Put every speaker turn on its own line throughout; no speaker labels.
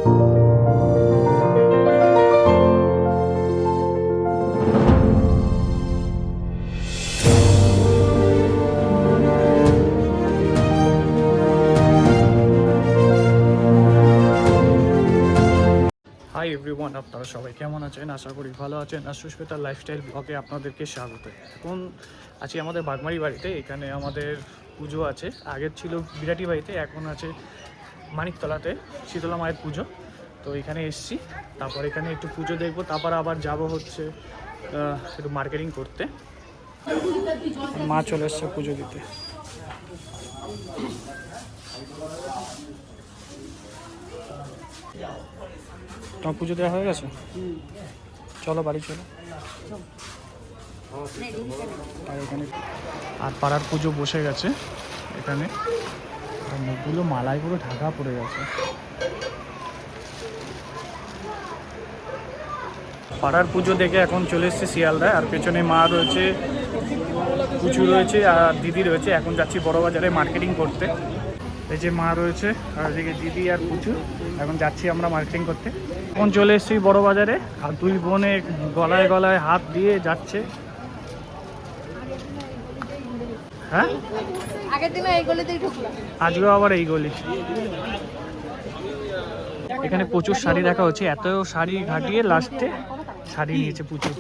Hi everyone, আপনারা সবাই কেমন আছেন? আশা করি ভালো আছেন। আর সুস্মিতার লাইফস্টাইল ব্লগে আপনাদেরকে স্বাগত। এখন আছি আমাদের বাগমারি বাড়িতে। এখানে আমাদের পুজো আছে। আগের ছিল বিরাটি বাড়িতে, এখন আছে মানিকতলাতে শীতলা মায়ের পুজো। তো এখানে এসছি, তারপর এখানে একটু পুজো দেখবো, তারপর আবার যাব হচ্ছে একটু মার্কেটিং করতে। মা চলে এসছে পুজো দিতে। তোমার পুজো দেওয়া হয়ে গেছে? চলো বাড়ি চলো। আর এখানে আর পাড়ার পুজো বসে গেছে। এখানে মুখগুলো মালায় পুরো ঢাকা পড়ে গেছে। পাড়ার পুজো দেখে এখন চলে এসছে শিয়ালদায়। আর পেছনে মা রয়েছে, পুজো রয়েছে আর দিদি রয়েছে। এখন যাচ্ছি বড় বাজারে মার্কেটিং করতে। এই যে মা রয়েছে আর এদিকে দিদি আর পুজো। এখন যাচ্ছি আমরা মার্কেটিং করতে। এখন চলে এসেছি বড় বাজারে আর দুই বোনে গলায় গলায় হাত দিয়ে যাচ্ছে। হ্যাঁ,
আগের দিনে এই গলিতেই ঢুকলাম,
আজকেও আবার এই গলি। এখানে প্রচুর শাড়ি দেখা হচ্ছে। এত শাড়ি ঘাটিয়ে লাস্টে শাড়ি নিয়েছে প্রচুর,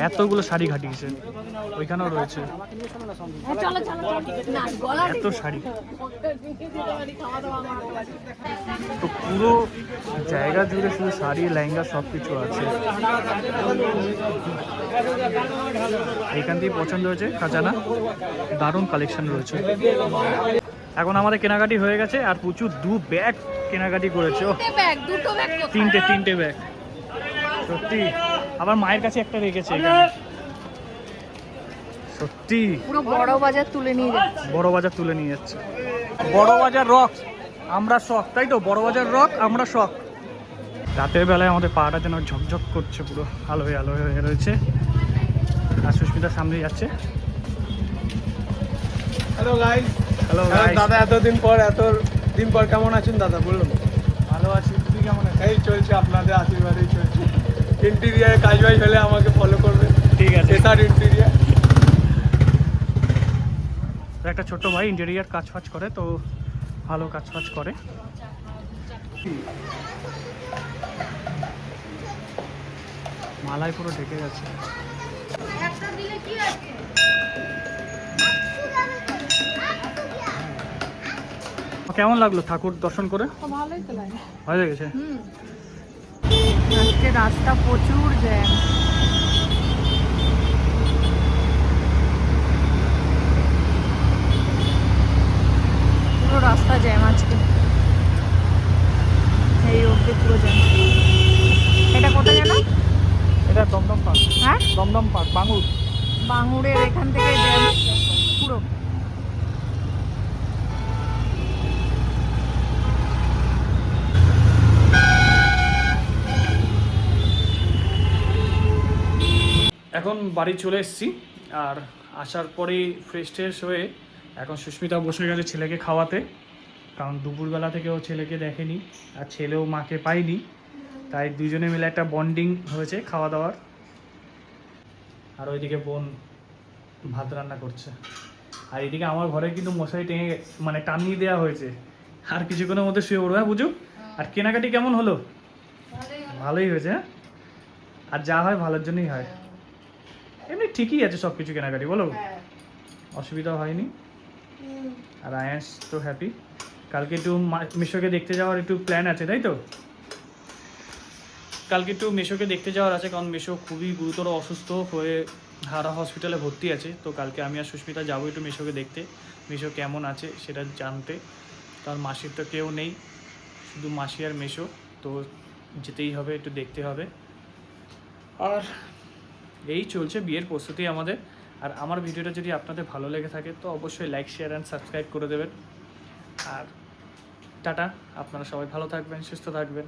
এতগুলো শাড়ি ঘাটিয়েছে। ওইখানেও রয়েছে এত শাড়ি। তো পুরো জায়গা জুড়ে শুধু শাড়ি, লেহেঙ্গা সব কিছু আছে। এখান থেকে পছন্দ হয়েছে খাজানা, দারুণ কালেকশন রয়েছে। এখন আমাদের কেনাকাটি হয়ে গেছে আর প্রচুর দু ব্যাগ কেনাকাটি করেছে। তিনটে ব্যাগ সত্যি। আবার মায়ের কাছে একটা রেখেছে এখানে। সত্যি
পুরো বড় বাজার তুলে নিয়ে যাচ্ছে।
বড় বাজার তুলে নিয়ে যাচ্ছে। বড় বাজার রক, আমরা শখ, তাই তো? বড় বাজার রক, আমরা শখ। রাতের বেলায় আমাদের পাড়াটা যেন ঝকঝক করছে, পুরো আলোয় আলোয় হয়ে রয়েছে। আর সুস্মিতার সামনে যাচ্ছে।
Hello guys.
Hello guys.
দাদা এত দিন পর কেমন আছেন দাদা? বলুন।
ভালো আছি, তুই কেমন আছিস?
এই চলছে, আপনাদের আশীর্বাদেই চলছে। ইন্টেরিয়ারে কাজ বাজ হলে আমাকে ফলো করবে।
ঠিক আছে।
SR interior.
একটা ছোট্ট ভাই ইন্টেরিয়ার কাজ ফাজ করে, তো ভালো কাজ ফাজ করে। মালায় পুরো ঢেকে গেছে। কেমন লাগলো ঠাকুর দর্শন করে?
ভালোই তো লাগে।
ভালো লেগেছে।
আজকে রাস্তা প্রচুর জ্যাম। পুরো রাস্তা জ্যাম আজকে, এই অবধি পুরো জ্যাম। এটা কোথায় যেন?
এটা দমদম পার্ক।
হ্যাঁ,
দমদম পার্ক, বাঙুর।
বাঙুরের এখান থেকে জ্যাম পুরো।
এখন বাড়ি চলে এসেছি। আর আসার পরেই ফ্রেশ ট্রেশ হয়ে এখন সুস্মিতা বসে গেছে ছেলেকে খাওয়াতে। কারণ দুপুরবেলা থেকে ও ছেলেকে দেখেনি আর ছেলেও মাকে পায়নি, তাই দুজনে মিলে একটা বন্ডিং হয়েছে খাওয়া দাওয়ার। আর ওইদিকে বোন ভাত রান্না করছে। আর এইদিকে আমার ঘরে কিন্তু মশারি টেনে মানে টানিয়ে দেওয়া হয়েছে। আর কিছুক্ষণের মধ্যে শুয়ে পড়বো। হ্যাঁ বুঝু? আর কেনাকাটি কেমন হলো? ভালোই হয়েছে। হ্যাঁ, আর যা হয় ভালোর জন্যই হয়। এমনি ঠিকই আছে সব কিছু কেনাকাটি, বলো? অসুবিধা হয়নি। আর আয়াস তো হ্যাপি। কালকে একটু মিশোকে দেখতে যাওয়ার একটু প্ল্যান আছে, তাই তো? কালকে একটু মিশোকে দেখতে যাওয়ার আছে, কারণ মিশো খুবই গুরুতর অসুস্থ হয়ে হারা হসপিটালে ভর্তি আছে। তো কালকে আমি আর সুস্মিতা যাবো একটু মিশোকে দেখতে, মিশো কেমন আছে সেটা জানতে। কারণ মাসির তো কেউ নেই, শুধু মাসি আর মিশো, তো যেতেই হবে, একটু দেখতে হবে। আর এই চলছে বিয়ের প্রস্তুতি আমাদের। আর আমার ভিডিওটা যদি আপনাদের ভালো লেগে থাকে তো অবশ্যই লাইক, শেয়ার অ্যান্ড সাবস্ক্রাইব করে দেবেন। আর টাটা, আপনারা সবাই ভালো থাকবেন, সুস্থ থাকবেন।